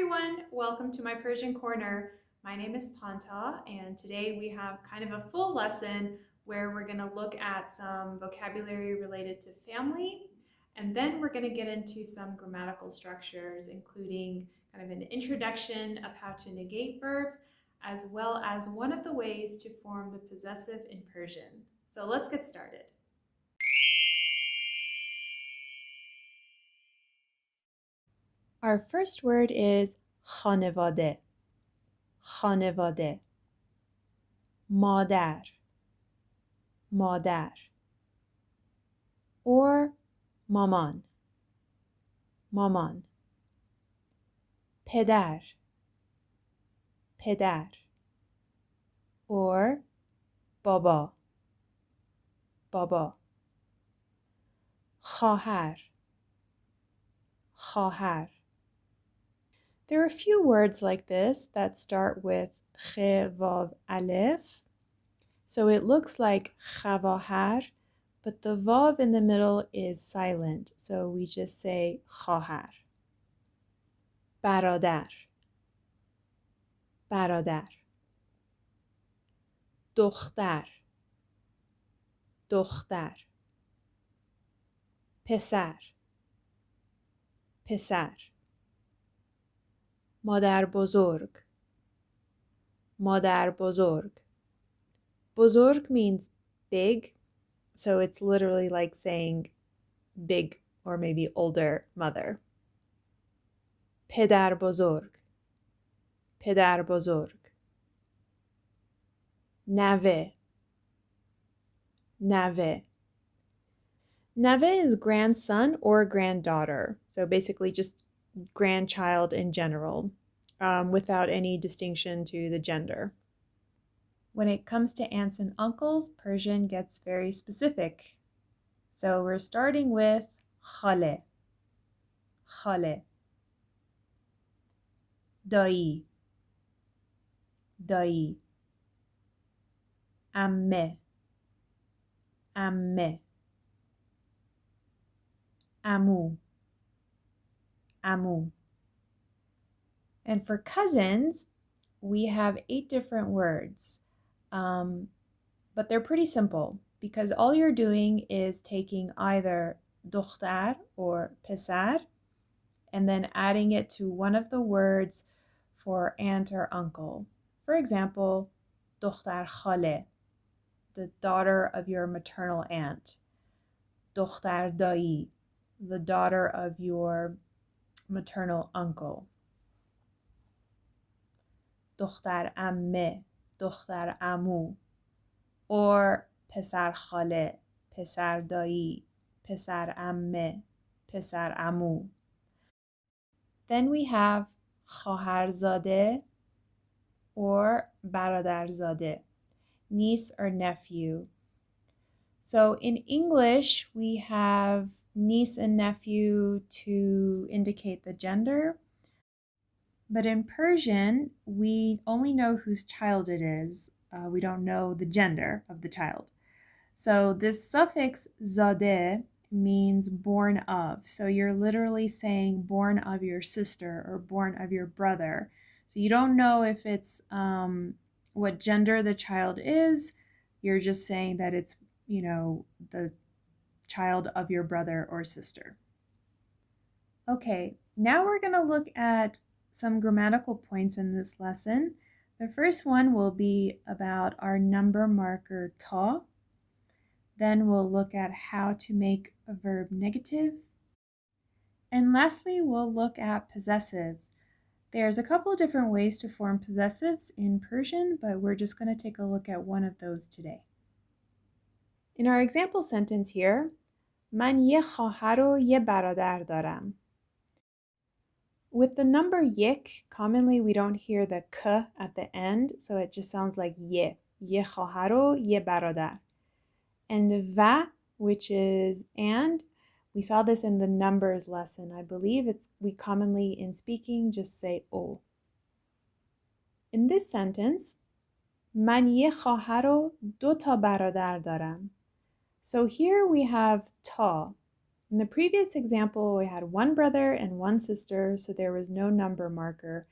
everyone, welcome to my Persian Corner. My name is Panta, and today we have kind of a full lesson where we're going to look at some vocabulary related to family, and then we're going to get into some grammatical structures, including kind of an introduction of how to negate verbs, as well as one of the ways to form the possessive in Persian. So let's get started. Our first word is خانواده. خانواده. مادر. مادر. Or مامان. مامان. پدر. پدر. Or بابا. بابا. خواهر. خواهر. There are a few words like this that start with خ واو الف. So it looks like خواهر, but the vav in the middle is silent. So we just say خواهر. برادر. برادر. دختر. دختر. پسر. پسر. مادر بزرگ. مادر بزرگ. بزرگ means big, so it's literally like saying big or maybe older mother. پدر بزرگ. پدر بزرگ. نوه. نوه. نوه is grandson or granddaughter, so basically just grandchild in general, without any distinction to the gender. When it comes to aunts and uncles, Persian gets very specific. So we're starting with خاله. خاله. دایی. دایی. عمه. عمه. عمو. عمو. And for cousins, we have 8 different words. But they're pretty simple because all you're doing is taking either دختر or پسر and then adding it to one of the words for aunt or uncle. For example, دختر خاله, the daughter of your maternal aunt. دختر دایی, the daughter of your maternal uncle. دختر عمه, دختر عمو, or پسر خاله, پسر دایی, پسر عمه, پسر عمو. Then we have خواهرزاده or برادرزاده, niece or nephew. So in English, we have niece and nephew to indicate the gender. But in Persian, we only know whose child it is. We don't know the gender of the child. So this suffix zade means born of. So you're literally saying born of your sister or born of your brother. So you don't know if it's what gender the child is. You're just saying that it's, the child of your brother or sister. Okay, now we're going to look at some grammatical points in this lesson. The first one will be about our number marker ta. Then we'll look at how to make a verb negative. And lastly, we'll look at possessives. There's a couple of different ways to form possessives in Persian, but we're just going to take a look at one of those today. In our example sentence here, من یه خواهر و یه برادر دارم. With the number yik, commonly we don't hear the k at the end, so it just sounds like ye. Ye خواهر و ye برادر. And va, which is and, we saw this in the numbers lesson. I believe we commonly in speaking just say o. In this sentence, من یه خواهر و 2 تا برادر دارم. So here we have ta. In the previous example, we had one brother and one sister, so there was no number marker.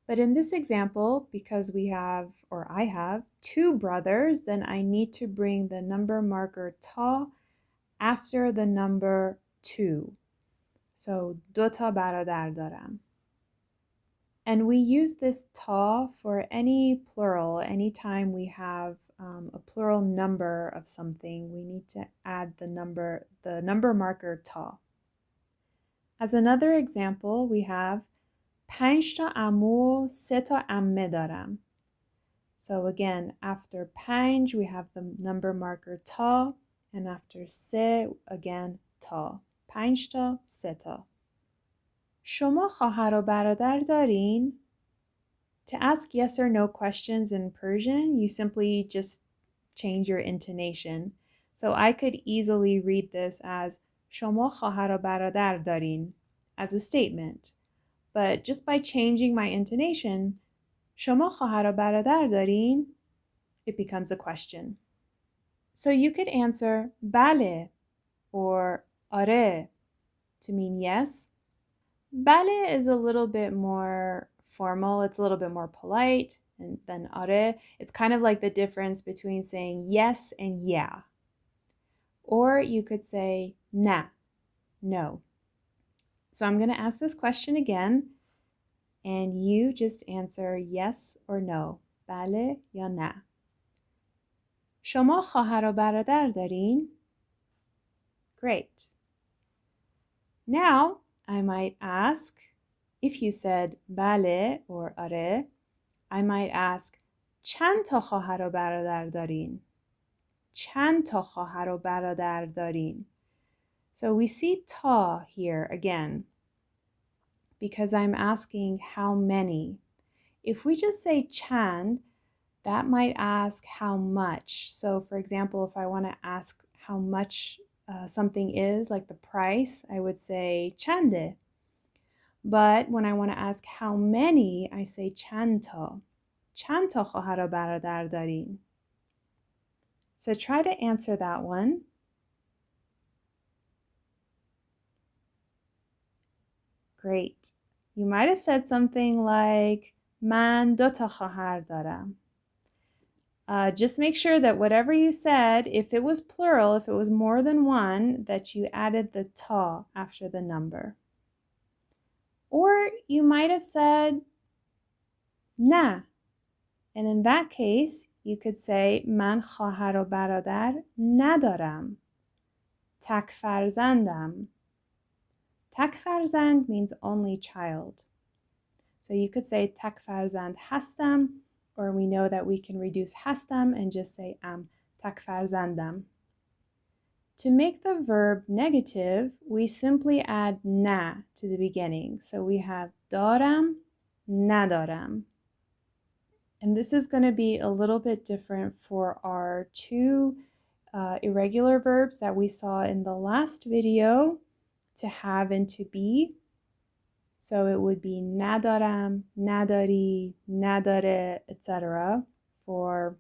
But in this example, because we have, or I have, two brothers, then I need to bring the number marker ta after the number 2. So دو تا برادر دارم. And we use this ta for any plural. Anytime we have a plural number of something, we need to add the number marker ta. As another example, we have 5 تا عمو و 3 تا عمه دارم. So again, after 5, we have the number marker ta, and after 3, again, ta. 5 تا 3 تا. شما خواهر و برادر دارین؟ To ask yes or no questions in Persian, you simply just change your intonation. So I could easily read this as شما خواهر و برادر دارین as a statement. But just by changing my intonation, شما خواهر و برادر دارین? It becomes a question. So you could answer بله or آره to mean yes. بله is a little bit more formal. It's a little bit more polite than آره. It's kind of like the difference between saying yes and yeah. Or you could say نه, no. So I'm going to ask this question again, and you just answer yes or no. بله یا نه. شما خواهر و برادر دارین؟ Great. Now, I might ask, if you said بله or آره, I might ask چند تا خواهر و برادر دارین؟ چند تا خواهر و برادر دارین؟ So we see ta here again because I'm asking how many. If we just say چند, that might ask how much. So for example, if I want to ask how much something is, like the price, I would say چنده. But when I want to ask how many, I say چند تا. چند تا خواهر و برادر دارین؟ So try to answer that one. Great. You might have said something like من 2 تا خواهر دارم. Just make sure that whatever you said, if it was plural, if it was more than one, that you added the ta after the number. Or you might have said نه. And in that case, you could say من خواهر و برادر ندارم. تک فرزندم. تک فرزند means only child. So you could say تک فرزند هستم, or we know that we can reduce هستم and just say تک فرزندم. To make the verb negative, we simply add نه to the beginning. So we have دارم, ندارم. And this is going to be a little bit different for our two irregular verbs that we saw in the last video, to have and to be. So it would be ندارم, نداری, نداره, etc. for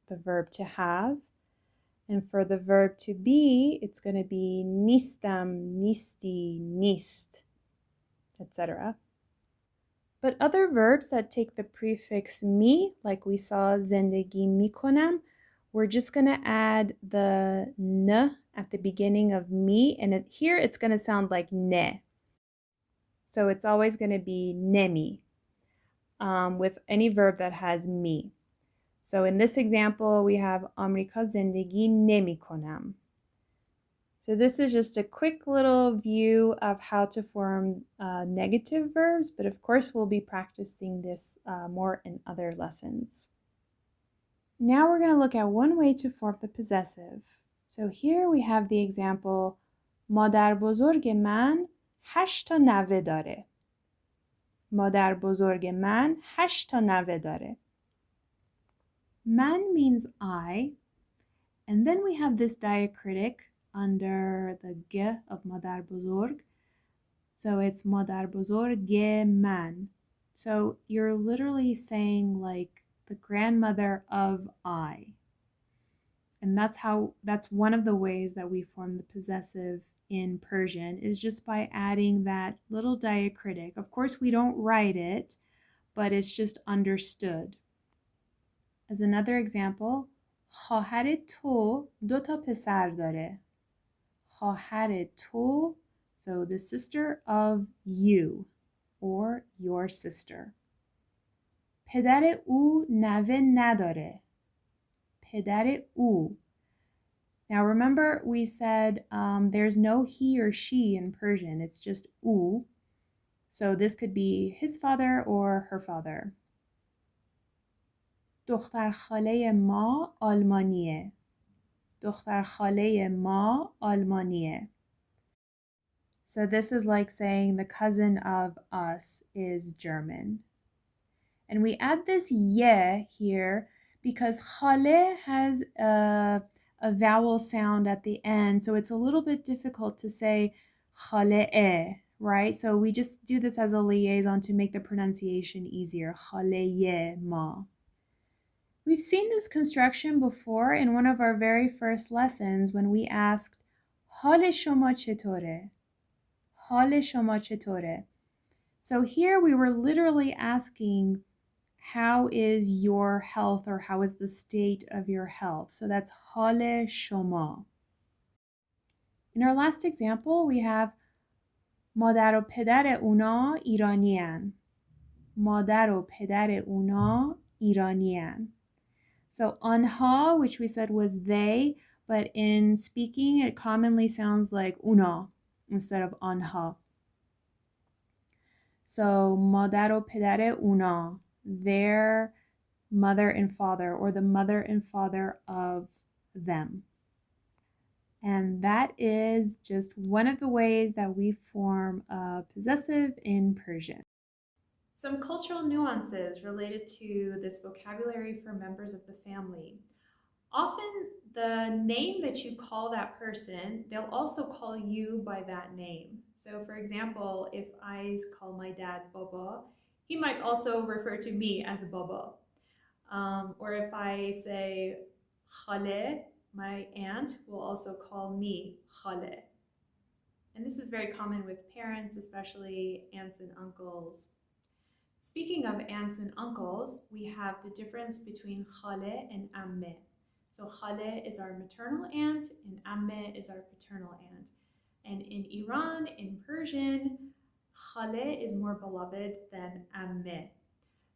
the verb to have. And for the verb to be, it's going to be نیستم, نیستی, نیست, etc. But other verbs that take the prefix می, like we saw زندگی میکنم, we're just going to add the n at the beginning of me, and here it's going to sound like ne. So it's always going to be nemi with any verb that has mi. So in this example, we have آمریکا زندگی نمیکنم. So this is just a quick little view of how to form negative verbs, but of course we'll be practicing this more in other lessons. Now we're going to look at one way to form the possessive. So here we have the example مادر بزرگ من 8 تا نوه داره. مادر بزرگ من 8 تا نوه داره. من means I, and then we have this diacritic under the g of مادر بزرگ. So it's مادر بزرگ من. So you're literally saying like the grandmother of I. And that's one of the ways that we form the possessive in Persian, is just by adding that little diacritic. Of course, we don't write it, but it's just understood. As another example, خواهر تو دو تا پسر داره. خواهر تو, so the sister of you or your sister. پدر او نوه نداره. پدر او. Now remember we said there's no he or she in Persian, it's just u. So this could be his father or her father. دختر خاله ما آلمانیه. دختر خاله ما آلمانیه. So this is like saying the cousin of us is German. And we add this ye here because خاله has a vowel sound at the end, so it's a little bit difficult to say خاله, right? So we just do this as a liaison to make the pronunciation easier. خاله ما. We've seen this construction before in one of our very first lessons when we asked حال شما چطوره? حال شما چطوره? So here we were literally asking, how is your health, or how is the state of your health? So that's حال شما. In our last example, we have مادر و پدر اونا ایرانیان. مادر و پدر اونا ایرانیان. So آنها, which we said was they, but in speaking it commonly sounds like اونا instead of آنها. So مادر و پدر اونا, their mother and father, or the mother and father of them. And that is just one of the ways that we form a possessive in Persian. Some cultural nuances related to this vocabulary for members of the family. Often the name that you call that person, they'll also call you by that name. So for example, if I call my dad Baba, he might also refer to me as Baba. Or if I say Khale, my aunt will also call me Khale. And this is very common with parents, especially aunts and uncles. Speaking of aunts and uncles, we have the difference between Khale and Amme. So Khale is our maternal aunt and Amme is our paternal aunt. And in Iran, in Persian, Khale is more beloved than Amme.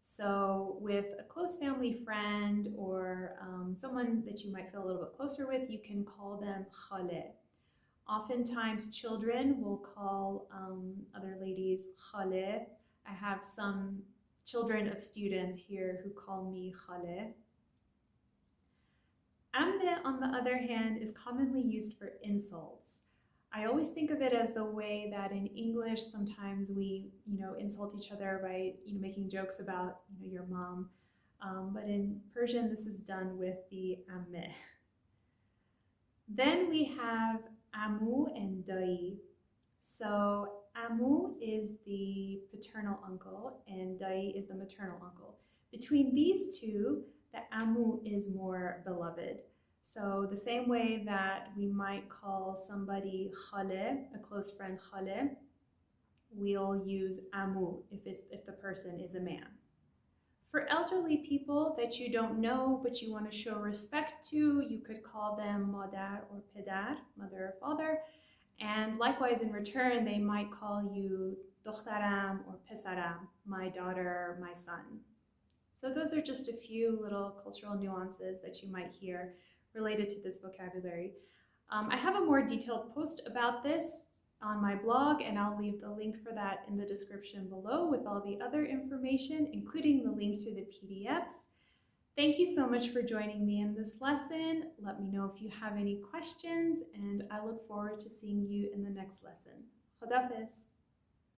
So with a close family friend or someone that you might feel a little bit closer with, you can call them Khale. Oftentimes children will call other ladies Khale. I have some children of students here who call me Khale. Amme, on the other hand, is commonly used for insults. I always think of it as the way that in English sometimes we, insult each other by, making jokes about, your mom. But in Persian, this is done with the amme. Then we have amu and dai. So amu is the paternal uncle and dai is the maternal uncle. Between these two, the amu is more beloved. So the same way that we might call somebody khale, a close friend khale, we'll use amu if the person is a man. For elderly people that you don't know but you want to show respect to, you could call them madar or pedar, mother or father. And likewise in return, they might call you dokhtaram or pesaram, my daughter, my son. So those are just a few little cultural nuances that you might hear related to this vocabulary. I have a more detailed post about this on my blog, and I'll leave the link for that in the description below with all the other information, including the link to the PDFs. Thank you so much for joining me in this lesson. Let me know if you have any questions, and I look forward to seeing you in the next lesson. Khodafis.